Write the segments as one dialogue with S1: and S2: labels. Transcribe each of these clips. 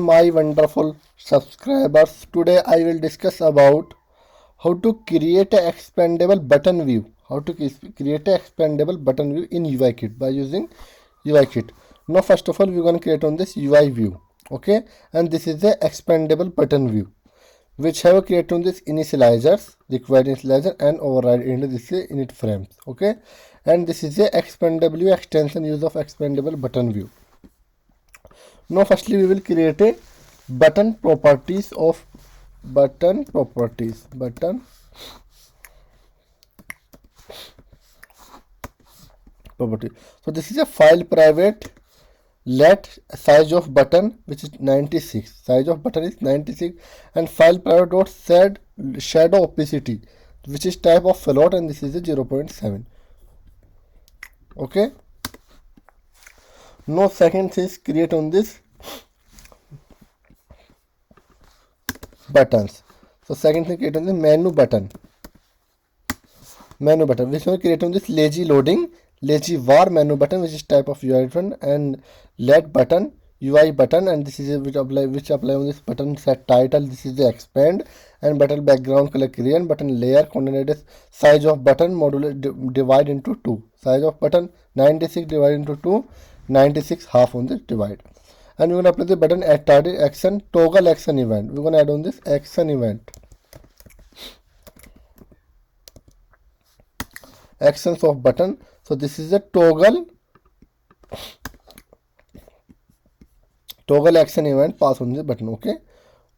S1: My wonderful subscribers, today I will discuss about how to create a expandable button view. How to create a expandable button view in UIKit by using UIKit. Now first of all we're going to create on this UI view. Okay, and this is the expandable button view which have created on this initializers, required initializer and override into this init frames. Okay, and this is the expandable extension use of expandable button view. Now firstly we will create a button properties of button properties button property. So this is a file private, let size of button which is 96, size of button is 96, and file private dot set shadow opacity which is type of float, and this is a 0.7. Okay, now second is create on this buttons. So second thing create on the menu button which will create on this lazy var menu button which is type of UI button, and let button UI button, and this is a which apply on this button set title, this is the expand, and button background color Korean, button layer coordinated size of button modular divide into 2, size of button 96 divided into 2, 96 half on this divide, and we're going to apply the button at target action toggle action event. We're going to add on this action event, actions of button. So this is a toggle action event pass on the button. Okay,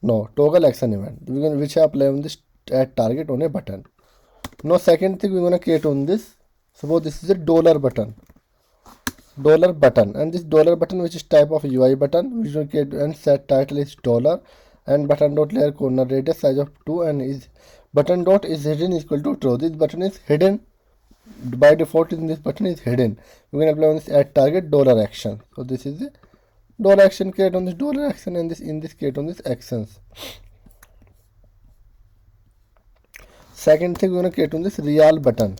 S1: no toggle action event we're going to which I apply on this at target on a button. Now second thing we're going to create on this, suppose this is a dollar button, and this dollar button which is type of UI button which will create and set title is dollar, and button dot layer corner radius size of 2, and is button dot is hidden equal to true. This button is hidden by default, in this button is hidden. We're going to apply on this at target dollar action. So this is the dollar action, create on this dollar action, and this in this create on this actions. Second thing we're going to create on this real button.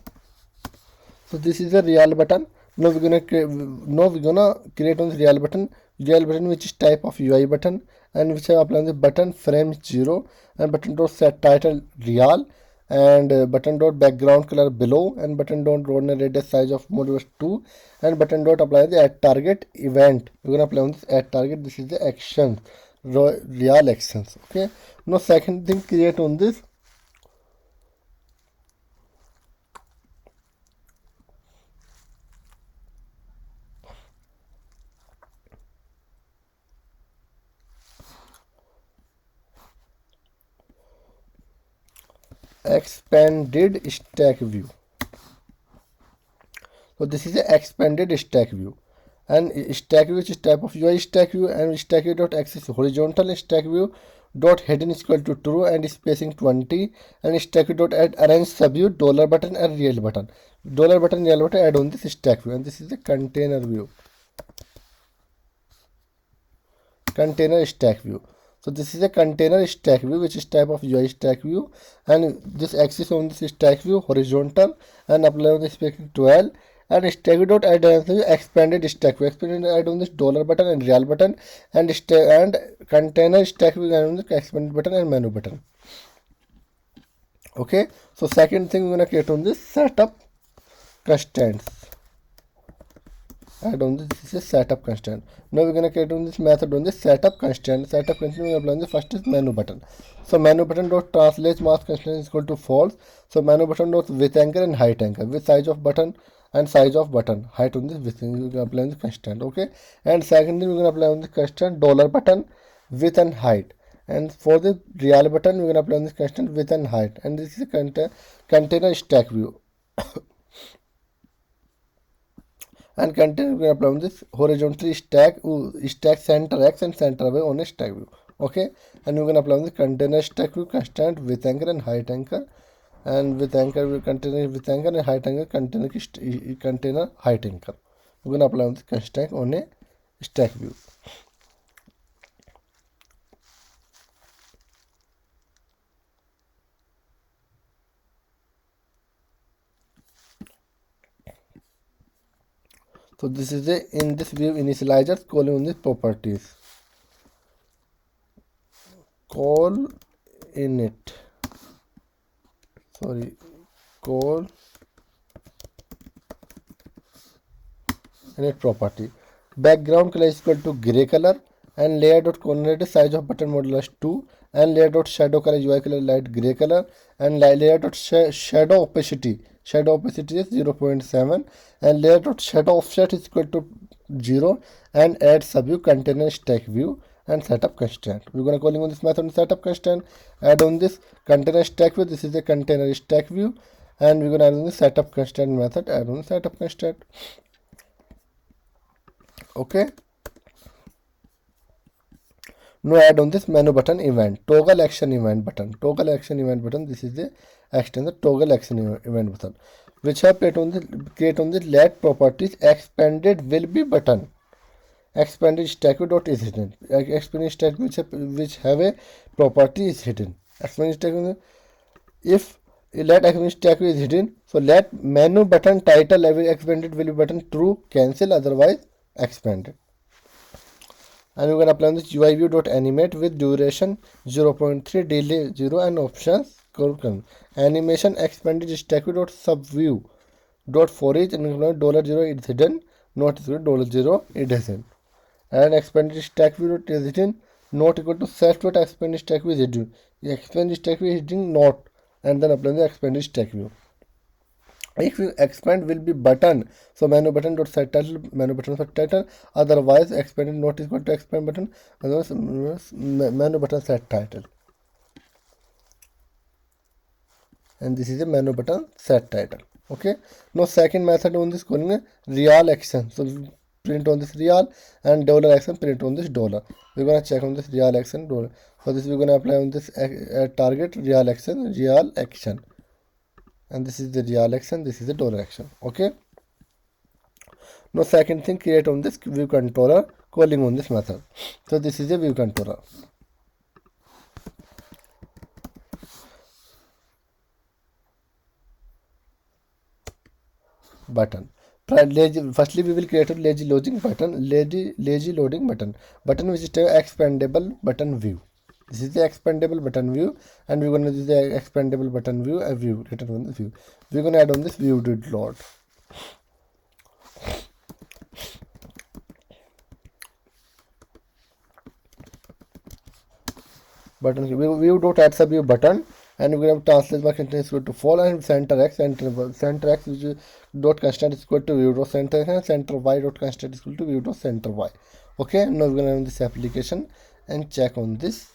S1: So this is a real button. Now we're gonna create on this real button which is type of UI button, and which I apply on the button frame 0, and button dot set title real, and button dot background color below, and button dot rodent radius size of modulus 2, and button dot apply the at target event. We're gonna apply on this at target, this is the action real actions. Okay, now second thing create on this expanded stack view. So this is a expanded stack view, and stack view which is type of UI stack view, and stack view dot axis horizontal, stack view dot hidden is equal to true and spacing 20, and stack view dot add arrange subview dollar button and real button, add on this stack view, and this is a container view, container stack view. So this is a container stack view which is type of UI stack view, and this axis on this stack view horizontal, and apply on this spacing 12, and stack view dot add expanded stack view, add on this dollar button and real button, and container stack view add on this expanded button and menu button. Okay, so second thing we're gonna create on this setup constraints. Add on this is a setup constraint. Now we're gonna create on this method on this setup constraint. Setup constraint we apply on the first is menu button. So menu button dot translate mask constraint is equal to false. So menu button dot width anchor and height anchor with size of button and size of button height on this width we can apply on the constraint. Okay, and second thing we're gonna apply on the constraint dollar button width and height, and for the real button we're gonna apply on this constraint width and height, and this is a container stack view. And container we can apply on this horizontally stack center x and center y on a stack view. Okay, and we can apply on the container stack view constraint with anchor and height anchor, and with anchor we container with anchor and height anchor container height anchor. We can apply on the constraint on a stack view. So this is in this view initializers calling on the properties. call init, call init property. Background color is equal to gray color, and layer dot coordinate size of button modulus 2, and layer dot shadow color UI color light gray color, and layer dot shadow opacity is 0.7, and layer dot shadow offset is equal to 0, and add subview container stack view and setup constraint. We're gonna calling on this method setup constraint, add on this container stack view. This is a container stack view, and we're gonna add on the setup constraint method, add on setup constraint. Okay, now add on this menu button event, toggle action event button. This is the extend the toggle action event button, which have create on the let properties expanded will be button. Expanded stack view dot is hidden. Expanded stack view which have a property is hidden. Expanded stack view, if let expanded stack view is hidden, so let menu button title expanded will be button true, cancel, otherwise expanded. And we're going to apply this UI view dot animate with duration 0.3, delay 0, and options curve. Animation expanded stack view dot subview dot for each, and $0 is hidden, not equal to $0 it isn't. And expanded stack view dot is hidden, not equal to set dot expanded stack view is hidden. The expanded stack view is hidden not, and then apply the expanded stack view. If you expand will be button, so menu button dot set title, menu button set title, otherwise expanded not equal to expand button, otherwise menu button set title. And this is a menu button set title. Okay, now second method on this calling a real action. So print on this real, and dollar action print on this dollar. We're gonna check on this real action dollar. For this we're gonna apply on this target real action, and this is the real action, this is the dollar action. Okay, now second thing, create on this view controller calling on this method. So this is a view controller. Button. Firstly we will create a lazy loading button, button which is a expandable button view. This is the expandable button view, and we're going to use the expandable button view, a view written on this view. We're going to add on this view did load. Button view dot add sub view button, and we're going to translate mark content is equal to fall, and center x which is dot constant is equal to view dot center x, and center y dot constant is equal to view dot center y. Okay, now we're going to run this application and check on this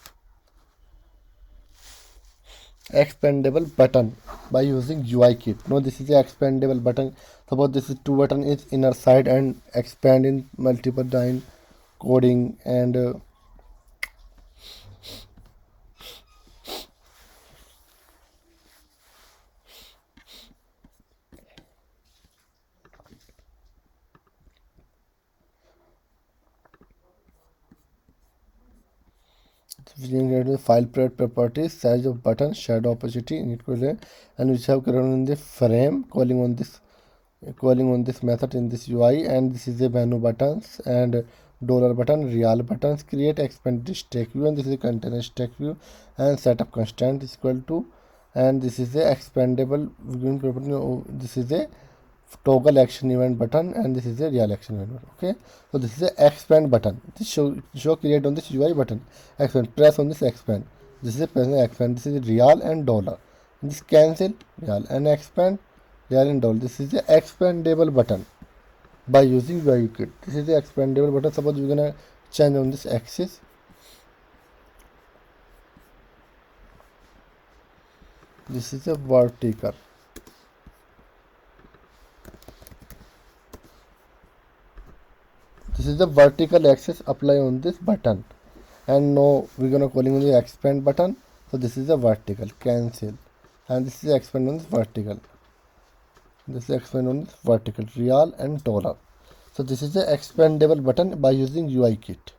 S1: expandable button by using UIKit. Now this is the expandable button. Suppose this is 2 button is inner side and expand in multiple line coding, and file properties, size of button, shadow opacity, and which have created in the frame calling on this method in this UI. And this is the menu buttons and dollar button, real buttons, create expanded stack view, and this is the container stack view, and setup constant is equal to, and this is the expandable property. This is the toggle action event button, and this is a real action event button. Okay, so this is the expand button. This show create on this UI button. Expand, press on this expand. This is a press expand. This is real and dollar. And this cancel, real and expand, real and dollar. This is the expandable button by using UIKit. This is the expandable button. Suppose we're gonna change on this axis. This is a vertical. This is the vertical axis apply on this button, and now we're gonna calling on the expand button. So this is the vertical, cancel, and this is the expand on this vertical. This is expand on this vertical, real and dollar. So this is the expandable button by using UIKit.